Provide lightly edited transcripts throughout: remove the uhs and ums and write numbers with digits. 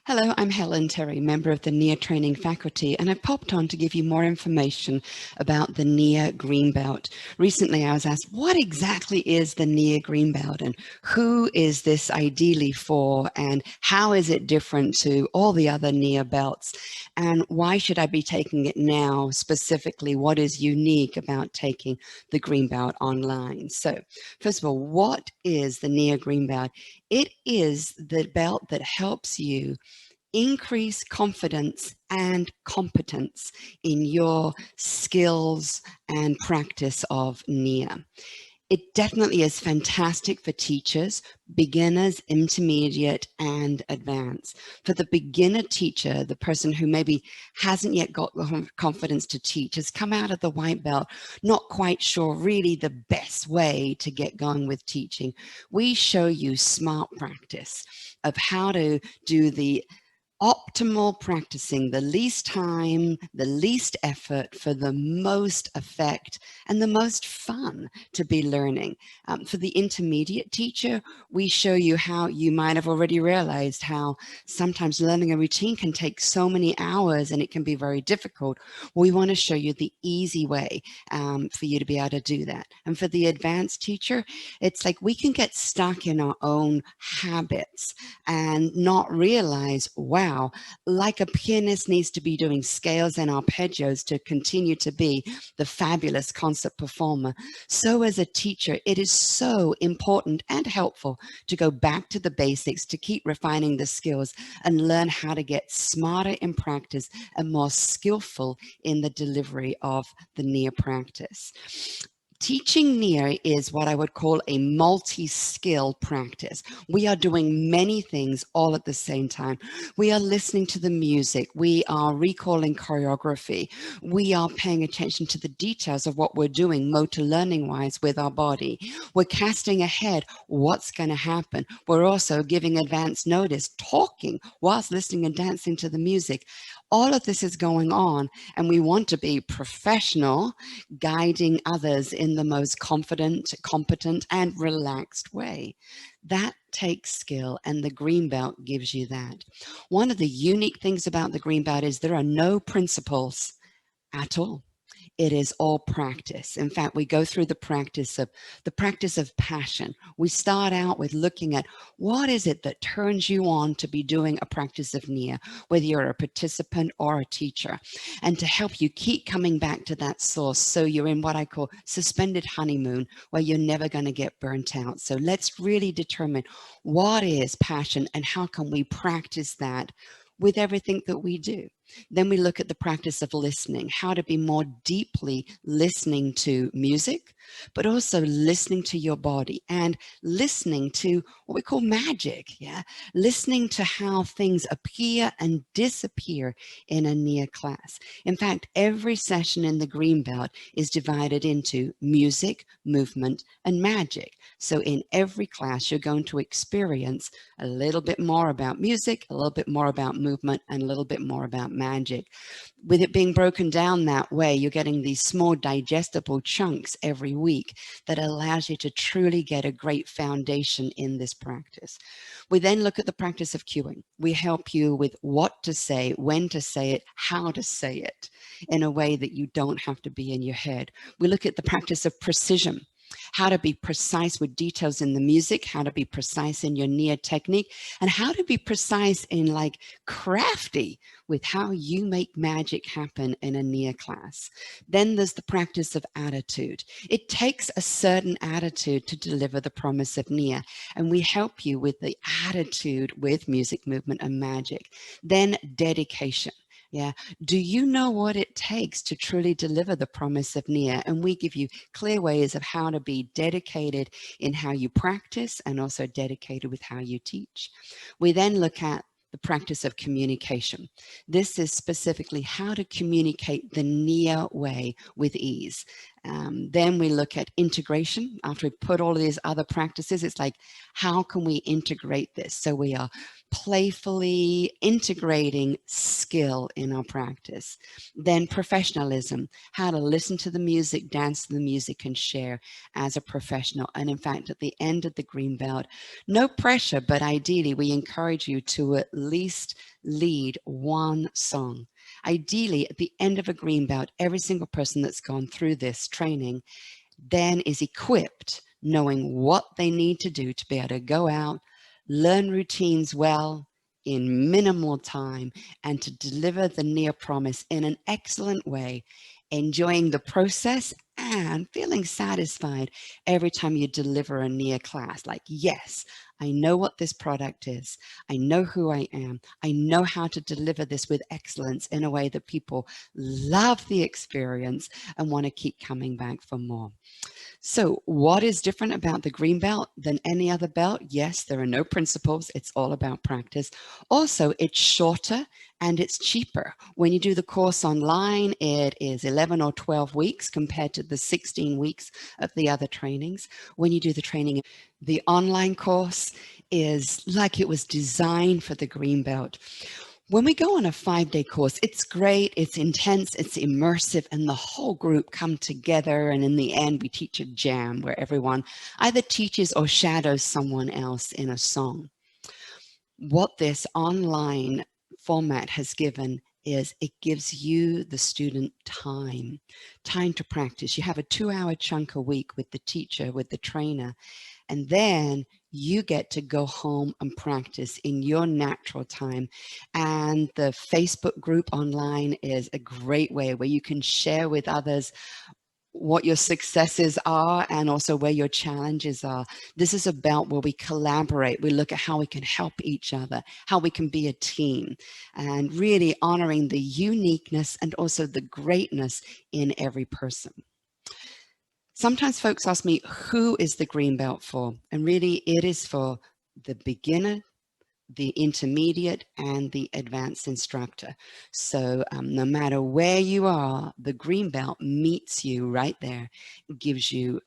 Hello, I'm Helen Terry, member of the Nia training faculty, and I've popped on to give you more information about the Nia Green Belt. Recently, I was asked, what exactly is the Nia Green Belt, and who is this ideally for, and how is it different to all the other Nia belts, and why should I be taking it now? Specifically, what is unique about taking the Green Belt online? So, first of all, what is the Nia Green Belt? It is the belt that helps you increase confidence and competence in your skills and practice of Nia. It definitely is fantastic for teachers, beginners, intermediate, and advanced. For the beginner teacher, the person who maybe hasn't yet got the confidence to teach, has come out of the white belt, not quite sure really the best way to get going with teaching. We show you smart practice of how to do the optimal practicing, the least time, the least effort for the most effect and the most fun to be learning. For the intermediate teacher, we show you how you might have already realized how sometimes learning a routine can take so many hours and it can be very difficult. We want to show you the easy way for you to be able to do that. And for the advanced teacher, it's like we can get stuck in our own habits and not realize, wow, like a pianist needs to be doing scales and arpeggios to continue to be the fabulous concert performer, so as a teacher, it is so important and helpful to go back to the basics, to keep refining the skills and learn how to get smarter in practice and more skillful in the delivery of the Nia practice. Teaching Nia is what I would call a multi-skill practice. We are doing many things all at the same time. We are listening to the music. We are recalling choreography. We are paying attention to the details of what we're doing motor learning wise with our body. We're casting ahead what's going to happen. We're also giving advance notice, talking whilst listening and dancing to the music. All of this is going on, and we want to be professional, guiding others in the most confident, competent, and relaxed way. That takes skill, and the Green Belt gives you that. One of the unique things about the Green Belt is there are no principles at all. It is all practice. In fact, we go through the practice of passion. We start out with looking at what is it that turns you on to be doing a practice of Nia, whether you're a participant or a teacher, and to help you keep coming back to that source so you're in what I call suspended honeymoon, where you're never going to get burnt out. So let's really determine what is passion and how can we practice that with everything that we do. Then we look at the practice of listening, how to be more deeply listening to music, but also listening to your body and listening to what we call magic. Yeah, listening to how things appear and disappear in a Nia class. In fact, every session in the Green Belt is divided into music, movement, and magic. So in every class, you're going to experience a little bit more about music, a little bit more about movement, and a little bit more about magic. With it being broken down that way, you're getting these small digestible chunks every week that allows you to truly get a great foundation in this practice. We then look at the practice of cueing. We help you with what to say, when to say it, how to say it in a way that you don't have to be in your head. We look at the practice of precision, how to be precise with details in the music, how to be precise in your Nia technique, and how to be precise in like crafty with how you make magic happen in a Nia class. Then there's the practice of attitude. It takes a certain attitude to deliver the promise of Nia, and we help you with the attitude with music, movement, and magic. Then dedication. Yeah. Do you know what it takes to truly deliver the promise of Nia? And we give you clear ways of how to be dedicated in how you practice and also dedicated with how you teach. We then look at the practice of communication. This is specifically how to communicate the Nia way with ease. Then we look at integration. After we put all of these other practices, it's like, how can we integrate this? So we are playfully integrating skill in our practice. Then professionalism, how to listen to the music, dance to the music, and share as a professional. And in fact, at the end of the green belt, no pressure, but ideally we encourage you to at least lead one song. Ideally, at the end of a green belt, every single person that's gone through this training then is equipped, knowing what they need to do to be able to go out, learn routines well in minimal time, and to deliver the Nia promise in an excellent way, enjoying the process and feeling satisfied every time you deliver a Nia class. Like, yes, I know what this product is. I know who I am. I know how to deliver this with excellence in a way that people love the experience and want to keep coming back for more. So what is different about the green belt than any other belt? Yes, there are no principles. It's all about practice. Also, it's shorter and it's cheaper. When you do the course online, it is 11 or 12 weeks compared to the 16 weeks of the other trainings. When you do the training, the online course is like it was designed for the green belt. When we go on a 5-day course, it's great, it's intense, it's immersive, and the whole group come together. And in the end, we teach a jam where everyone either teaches or shadows someone else in a song. What this online format has given is it gives you, the student, time to practice. You have a 2-hour chunk a week with the teacher, with the trainer, and then you get to go home and practice in your natural time. And the Facebook group online is a great way where you can share with others what your successes are and also where your challenges are. This is about where we collaborate. We look at how we can help each other, how we can be a team, and really honoring the uniqueness and also the greatness in every person. Sometimes folks ask me, who is the green belt for? And really it is for the beginner, the intermediate, and the advanced instructor. So no matter where you are, the green belt meets you right there. It gives you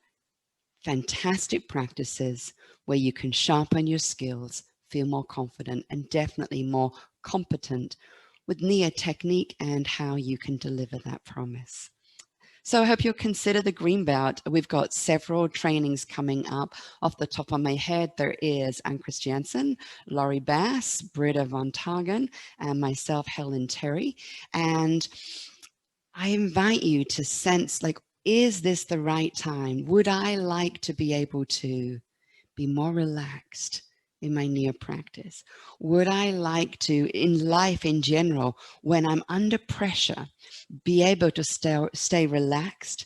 fantastic practices where you can sharpen your skills, feel more confident, and definitely more competent with Nia technique and how you can deliver that promise. So I hope you'll consider the green belt. We've got several trainings coming up. Off the top of my head, there is Anne Christiansen, Laurie Bass, Britta Von Tagen, and myself, Helen Terry. And I invite you to sense, like, is this the right time? Would I like to be able to be more relaxed in my Nia practice? Would I like to, in life in general, when I'm under pressure, be able to stay relaxed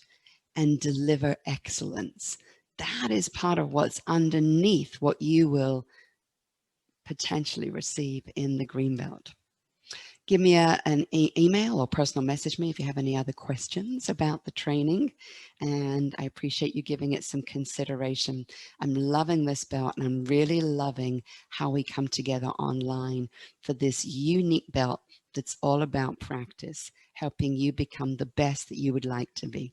and deliver excellence? That is part of what's underneath what you will potentially receive in the green belt. Give me an email or personal message me if you have any other questions about the training, and I appreciate you giving it some consideration. I'm loving this belt, and I'm really loving how we come together online for this unique belt that's all about practice, helping you become the best that you would like to be.